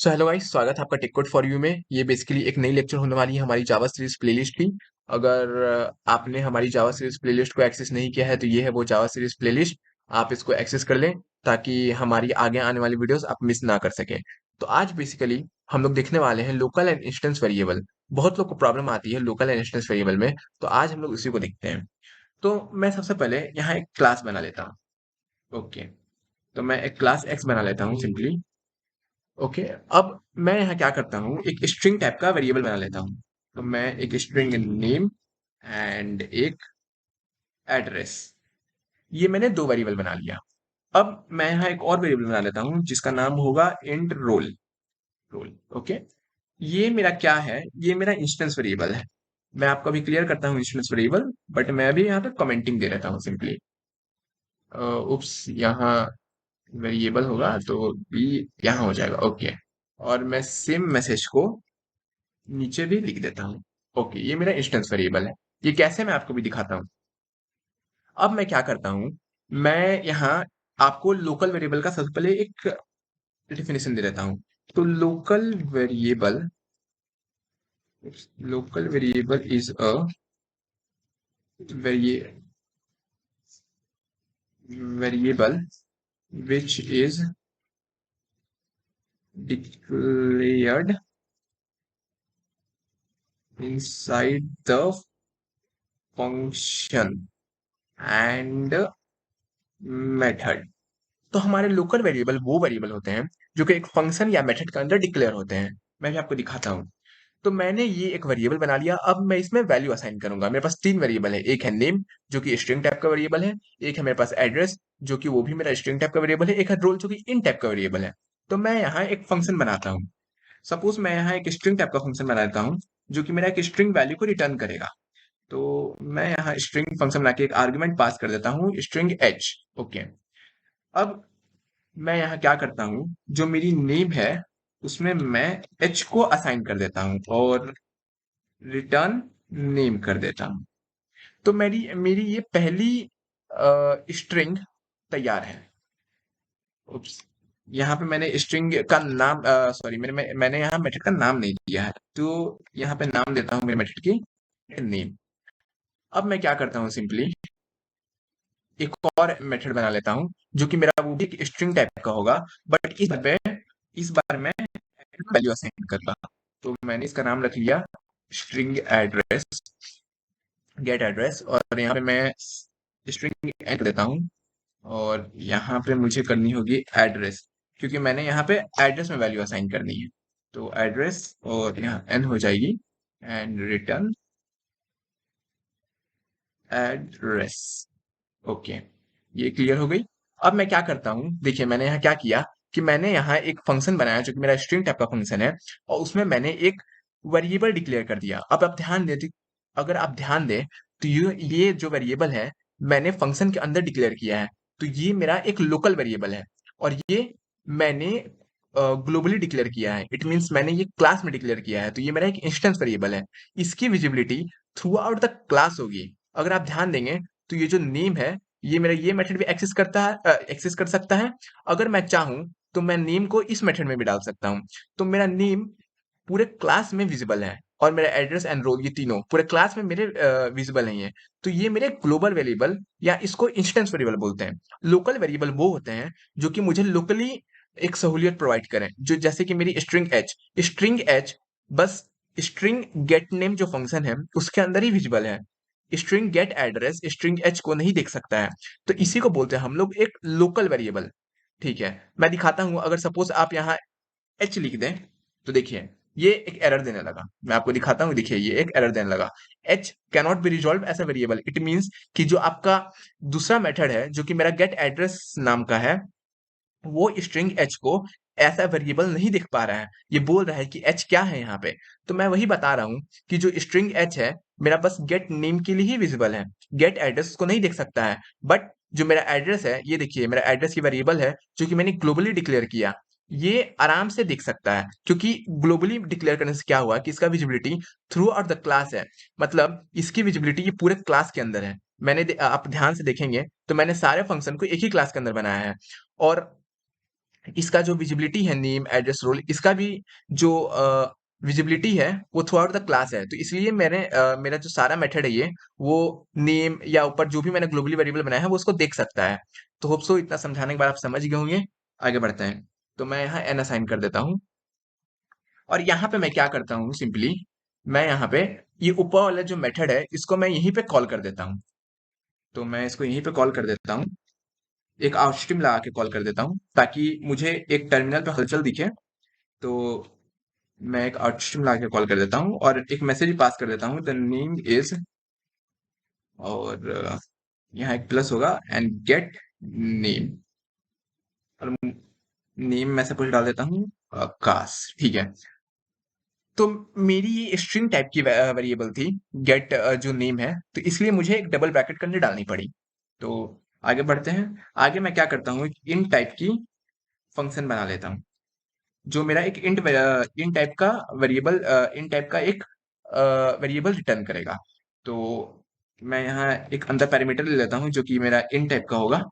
So hello guys, स्वागत है आपका टेक कोड फॉर यू में। ये बेसिकली एक नई लेक्चर होने वाली है हमारी जावा सीरीज प्लेलिस्ट की। अगर आपने हमारी जावा सीरीज प्लेलिस्ट को एक्सेस नहीं किया है तो ये है वो जावा सीरीज प्लेलिस्ट। आप इसको एक्सेस कर लें ताकि हमारी आगे आने वाली वीडियोस आप मिस ना कर सकें। तो आज बेसिकली हम लोग देखने वाले हैं लोकल एंड इंस्टेंस वेरिएबल। बहुत लोग को प्रॉब्लम आती है लोकल एंड इंस्टेंस वेरिएबल में, तो आज हम लोग उसी को देखते हैं। तो मैं सबसे पहले यहाँ एक क्लास बना लेता हूँ। ओके, तो मैं एक क्लास एक्स बना लेता हूँ सिंपली। ओके, अब मैं यहाँ क्या करता हूँ, एक स्ट्रिंग टाइप का वेरिएबल बना लेता हूँ। तो मैं एक स्ट्रिंग नेम एंड एक एड्रेस, ये मैंने दो वेरिएबल बना लिया। अब मैं यहाँ एक और वेरिएबल बना लेता हूँ जिसका नाम होगा इंट रोल। Role, okay. ये मेरा क्या है, ये मेरा इंस्टेंस वेरिएबल है। मैं आपको अभी क्लियर करता हूँ इंस्टेंस वेरिएबल, बट मैं अभी यहाँ पे कमेंटिंग दे रहता हूँ सिंपली। उप्स, यहाँ वेरिएबल होगा तो बी यहाँ हो जाएगा। ओके, और मैं सेम मैसेज को नीचे भी लिख देता हूँ। ओके, ये मेरा इंस्टेंस वेरिएबल है। ये कैसे, मैं आपको भी दिखाता हूँ। अब मैं क्या करता हूँ, मैं यहाँ आपको लोकल वेरिएबल का सबसे पहले एक डिफिनेशन दे देता हूँ। तो local variable is a variable which is declared inside the function and method। तो हमारे लोकल वेरिएबल वो वेरिएबल होते हैं जो कि एक फंक्शन या मेथड के अंदर डिक्लेयर होते हैं। मैं भी आपको दिखाता हूँ। तो मैंने ये एक वेरिएबल बना लिया। अब मैं इसमें वैल्यू असाइन करूंगा। मेरे पास तीन वेरिएबल है। एक है नेम जो कि स्ट्रिंग टाइप का वेरिएबल है, एक है मेरे पास एड्रेस जो कि वो भी मेरा स्ट्रिंग टाइप का वेरिएबल है, एक है रोल जो कि इन टाइप का वेरिएबल है। तो मैं यहाँ एक फंक्शन बनाता हूँ। सपोज मैं यहाँ एक स्ट्रिंग टाइप का फंक्शन बनाता हूँ जो कि मेरा एक स्ट्रिंग वैल्यू को रिटर्न करेगा। तो मैं यहाँ स्ट्रिंग फंक्शन बना के एक आर्गुमेंट पास कर देता हूँ, स्ट्रिंग एच। ओके, अब मैं यहाँ क्या करता हूँ, जो मेरी नेम है उसमें मैं एच को असाइन कर देता हूँ और रिटर्न नेम कर देता हूँ। तो मेरी मेरी ये पहली स्ट्रिंग तैयार है। उप्स, यहाँ पे मैंने स्ट्रिंग का नाम, सॉरी, मैंने यहाँ मेथड का नाम नहीं दिया है, तो यहाँ पे नाम देता हूँ मेरे मेथड की नेम। अब मैं क्या करता हूँ, सिंपली एक और मेथड बना लेता हूँ जो कि मेरा वो भी एक स्ट्रिंग टाइप का होगा, बट इस बार मैं वैल्यू असाइन कर रहा। तो मैंने इसका नाम रख लिया स्ट्रिंग एड्रेस, गेट एड्रेस, और यहाँ पे मैं स्ट्रिंग एड देता हूँ और यहाँ पे मुझे करनी होगी एड्रेस, क्योंकि मैंने यहाँ पे एड्रेस में वैल्यू असाइन करनी है। तो एड्रेस और यहाँ एन हो जाएगी एंड रिटर्न एड्रेस। ओके, ये क्लियर हो गई। अब मैं क्या करता हूँ, देखिए मैंने यहाँ क्या किया कि मैंने यहाँ एक फंक्शन बनाया जो कि मेरा स्ट्रिंग टाइप का फंक्शन है, और उसमें मैंने एक वेरिएबल डिक्लेयर कर दिया। अब आप ध्यान दें, अगर आप ध्यान दें तो ये जो वेरिएबल है मैंने फंक्शन के अंदर डिक्लेयर किया है। तो ये मेरा एक लोकल वेरिएबल है, और ये मैंने ग्लोबली डिक्लेयर किया है। इट मीन्स मैंने ये क्लास में डिक्लेयर किया है, तो ये मेरा एक इंस्टेंस वेरिएबल है। इसकी visibility through out the class होगी। अगर आप ध्यान देंगे तो ये जो नेम है, ये मेरा ये मेथड भी एक्सेस कर सकता है। अगर मैं चाहूं तो मैं नेम को इस मेथड में भी डाल सकता हूं। तो मेरा नेम पूरे क्लास में विजिबल है, और मेरा एड्रेस एंड रोल, ये तीनों पूरे क्लास में मेरे विजिबल नहीं है। तो ये मेरे ग्लोबल वेरिएबल या इसको इंस्टेंस वेरिएबल बोलते हैं। लोकल वेरिएबल वो होते हैं जो कि मुझे लोकली एक सहूलियत प्रोवाइड करें, जो जैसे कि मेरी स्ट्रिंग एच बस स्ट्रिंग गेट नेम जो फंक्शन है उसके अंदर ही विजिबल है। String get address string h को नहीं देख सकता है। तो इसी को बोलते हैं हम लोग एक लोकल वेरिएबल। ठीक है, मैं दिखाता हूं। अगर सपोज आप यहाँ एच लिख दें तो देखिए ये एक एरर देने लगा। मैं आपको दिखाता हूँ, देखिए ये एक एरर देने लगा। H cannot be resolved as a variable. It means कि जो आपका दूसरा मेथड है जो कि मेरा गेट एड्रेस नाम का है, वो स्ट्रिंग एच को ऐसा वेरिएबल नहीं दिख पा रहा है। ये बोल रहा है कि एच क्या है यहाँ पे। तो मैं वही बता रहा हूँ कि जो स्ट्रिंग एच है मेरा बस गेट नेम के लिए ही विजिबल है, गेट एड्रेस को नहीं देख सकता है। बट जो मेरा एड्रेस है, ये देखिए मेरा एड्रेस की वेरिएबल है जो कि मैंने ग्लोबली डिक्लेयर किया, ये आराम से दिख सकता है। क्योंकि ग्लोबली डिक्लेयर करने से क्या हुआ कि इसका visibility through out the class है। मतलब इसकी विजिबिलिटी ये पूरे क्लास के अंदर है। आप ध्यान से देखेंगे तो मैंने सारे फंक्शन को एक ही क्लास के अंदर बनाया है। और इसका जो विजिबिलिटी है नेम एड्रेस रोल, इसका भी जो विजिबिलिटी है वो थ्रू आउट द क्लास है। तो इसलिए मेरा जो सारा मेथड है ये, वो नेम या ऊपर जो भी मैंने ग्लोबली वेरिएबल बनाया है वो उसको देख सकता है। तो होप सो इतना समझाने के बाद आप समझ गए होंगे। आगे बढ़ते हैं। तो मैं यहाँ एन असाइन कर देता हूँ, और यहाँ पे मैं क्या करता हूँ सिंपली, मैं यहाँ पे ये ऊपर वाला जो मेथड है इसको मैं यहीं पे कॉल कर देता हूँ। तो मैं इसको यहीं पे कॉल कर देता हूँ, एक आउटस्ट्रीम लगा के कॉल कर देता हूँ ताकि मुझे एक टर्मिनल पे हलचल दिखे। तो मैं एक आउटस्ट्रीम लगा के कॉल कर देता हूँ और एक मैसेज पास कर देता हूँ, द नेम इज, और यहाँ एक प्लस होगा एंड गेट नेम, और नेम मैं सब कुछ डाल देता हूँ आकाश। ठीक है। तो मेरी ये स्ट्रिंग टाइप की वेरिएबल थी गेट जो नेम है, तो इसलिए मुझे एक डबल ब्रैकेट के अंदर डालनी पड़ी। तो आगे बढ़ते हैं। आगे मैं क्या करता हूँ, इन टाइप की फंक्शन बना लेता हूँ जो मेरा एक इन टाइप का वेरिएबल, इन टाइप का एक वेरिएबल रिटर्न करेगा। तो मैं यहाँ एक अंदर पैरामीटर ले लेता हूँ जो कि मेरा इन टाइप का होगा,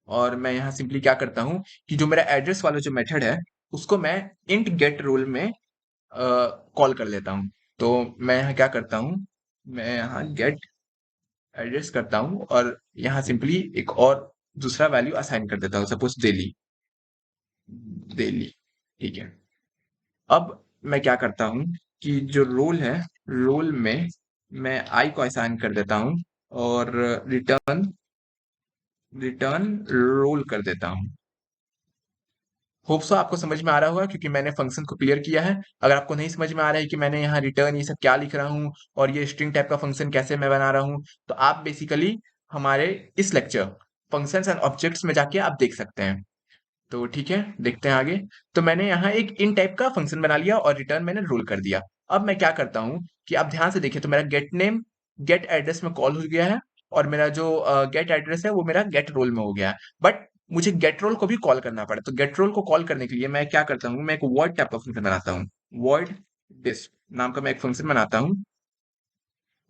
और मैं यहाँ सिंपली क्या करता हूँ कि जो मेरा एड्रेस वाला जो मेथड है उसको मैं इंट गेट रोल में कॉल कर लेता हूँ। तो मैं यहाँ क्या करता हूँ, मैं यहाँ गेट एड्रेस करता हूँ और यहाँ सिंपली एक और दूसरा वैल्यू असाइन कर देता हूँ, सपोज दिल्ली, दिल्ली। ठीक है। अब मैं क्या करता हूँ कि जो रोल है, रोल में मैं आई को असाइन कर देता हूँ और रिटर्न रिटर्न रोल कर देता हूँ। होप सो आपको समझ में आ रहा होगा क्योंकि मैंने फंक्शन को क्लियर किया है। अगर आपको नहीं समझ में आ रहा है कि मैंने यहाँ रिटर्न ये सब क्या लिख रहा हूँ और ये स्ट्रिंग टाइप का फंक्शन कैसे मैं बना रहा हूँ, तो आप बेसिकली हमारे इस लेक्चर फंक्शंस एंड ऑब्जेक्ट्स में जाके आप देख सकते हैं। तो ठीक है, देखते हैं आगे। तो मैंने यहाँ एक इन टाइप का फंक्शन बना लिया और रिटर्न मैंने रोल कर दिया। अब मैं क्या करता हूँ कि आप ध्यान से देखिए, तो मेरा गेट नेम गेट एड्रेस में कॉल हो गया है, और मेरा जो गेट एड्रेस है वो मेरा गेट रोल में हो गया है। बट मुझे गेट रोल को भी कॉल करना पड़ा, तो गेट रोल को कॉल करने के लिए मैं क्या करता हूँ, मैं एक वॉइड टाइप का फंक्शन बनाता हूँ। वॉइड डिस्प नाम का मैं एक फंक्शन बनाता हूँ,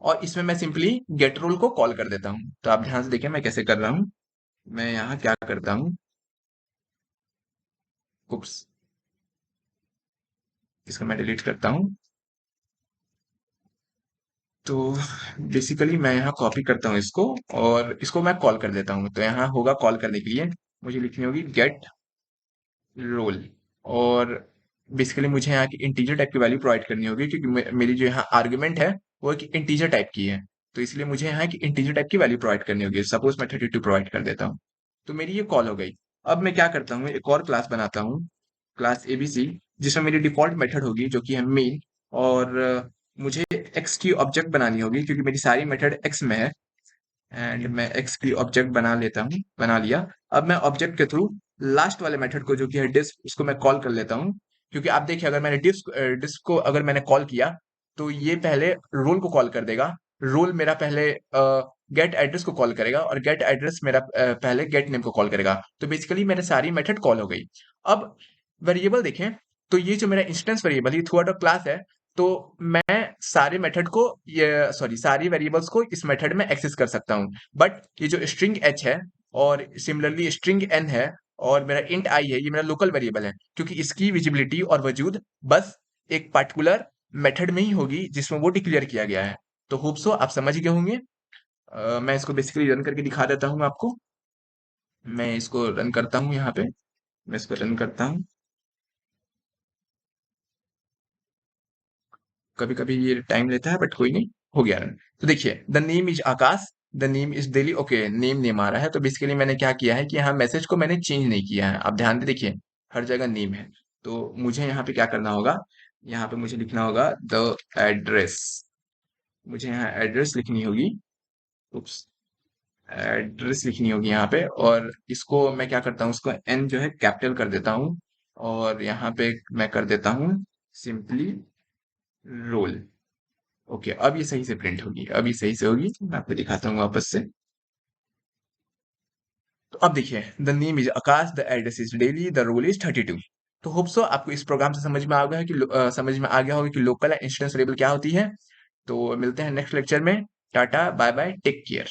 और इसमें मैं सिंपली गेट रोल को कॉल कर देता हूँ। तो आप ध्यान से देखिए मैं कैसे कर रहा हूँ। मैं यहाँ क्या करता हूँ, उप्स, इसको मैं डिलीट करता हूँ। तो बेसिकली मैं यहाँ कॉपी करता हूँ इसको, और इसको मैं कॉल कर देता हूँ। तो यहाँ होगा कॉल करने के लिए मुझे लिखनी होगी गेट रोल, और बेसिकली मुझे यहाँ की इंटीजर टाइप की वैल्यू प्रोवाइड करनी होगी क्योंकि मेरी जो यहाँ आर्गुमेंट है वो एक इंटीजर टाइप की है। तो इसलिए मुझे यहाँ की इंटीजर टाइप की वैल्यू प्रोवाइड करनी होगी। सपोज मैं 32 प्रोवाइड कर देता हूँ। तो मेरी ये कॉल हो गई। अब मैं क्या करता हूँ, एक और क्लास बनाता हूँ, क्लास एबीसी, जिसमें मेरी डिफॉल्ट मेथड होगी जो कि है मेन, और मुझे एक्स की ऑब्जेक्ट बनानी होगी क्योंकि मेरी सारी मेथड एक्स में है। एंड मैं एक्स की ऑब्जेक्ट बना लेता हूँ, बना लिया। अब मैं ऑब्जेक्ट के थ्रू लास्ट वाले मेथड को जो कि है डिस्क, उसको मैं कॉल कर लेता हूँ। क्योंकि आप देखिए अगर मैंने डिस्क को अगर मैंने कॉल किया तो ये पहले रोल को कॉल कर देगा। रोल मेरा पहले गेट एड्रेस को कॉल करेगा, और गेट एड्रेस मेरा पहले गेट नेम को कॉल करेगा। तो बेसिकली मेरे सारी मेथड कॉल हो गई। अब वेरिएबल देखें, तो ये जो मेरा इंस्टेंस वेरिएबल ये थ्रू आउट क्लास है। तो मैं सारे मेथड को, ये सॉरी, सारी वेरिएबल्स को इस मेथड में एक्सेस कर सकता हूँ। बट ये जो स्ट्रिंग एच है और सिमिलरली स्ट्रिंग एन है और मेरा इंट आई है, ये मेरा लोकल वेरिएबल है क्योंकि इसकी विजिबिलिटी और वजूद बस एक पर्टिकुलर मेथड में ही होगी जिसमें वो डिक्लेयर किया गया है। तो होप सो आप समझ गए होंगे। मैं इसको बेसिकली रन करके दिखा देता हूँ आपको। मैं इसको रन करता हूँ यहाँ पे, मैं इसको रन करता हूँ। कभी कभी ये टाइम लेता है बट कोई नहीं, हो गया रन। तो देखिए the name is Akash, the name is Delhi. Okay, name name आ रहा है। तो बेसिकली मैंने क्या किया है कि यहाँ मैसेज को मैंने चेंज नहीं किया है। आप ध्यान से देखिए हर जगह नेम है। तो मुझे यहाँ पे क्या करना होगा, यहाँ पे मुझे लिखना होगा द एड्रेस। मुझे यहाँ एड्रेस लिखनी होगी, उप्स, एड्रेस लिखनी होगी यहाँ पे। और इसको मैं क्या करता हूँ, उसको एन जो है कैपिटल कर देता हूँ, और यहाँ पे मैं कर देता हूँ सिंपली रोल। ओके, अब ये सही से प्रिंट होगी, अब ये सही से होगी। मैं आपको दिखाता हूँ वापस से। तो अब देखिए the name is Akash, the address is Delhi, the roll is 32। तो होप सो आपको इस प्रोग्राम से समझ में आ गया है कि समझ में आ गया होगा कि लोकल इंस्टेंस वेरिएबल क्या होती है। तो मिलते हैं नेक्स्ट लेक्चर में। Tata bye bye, take care.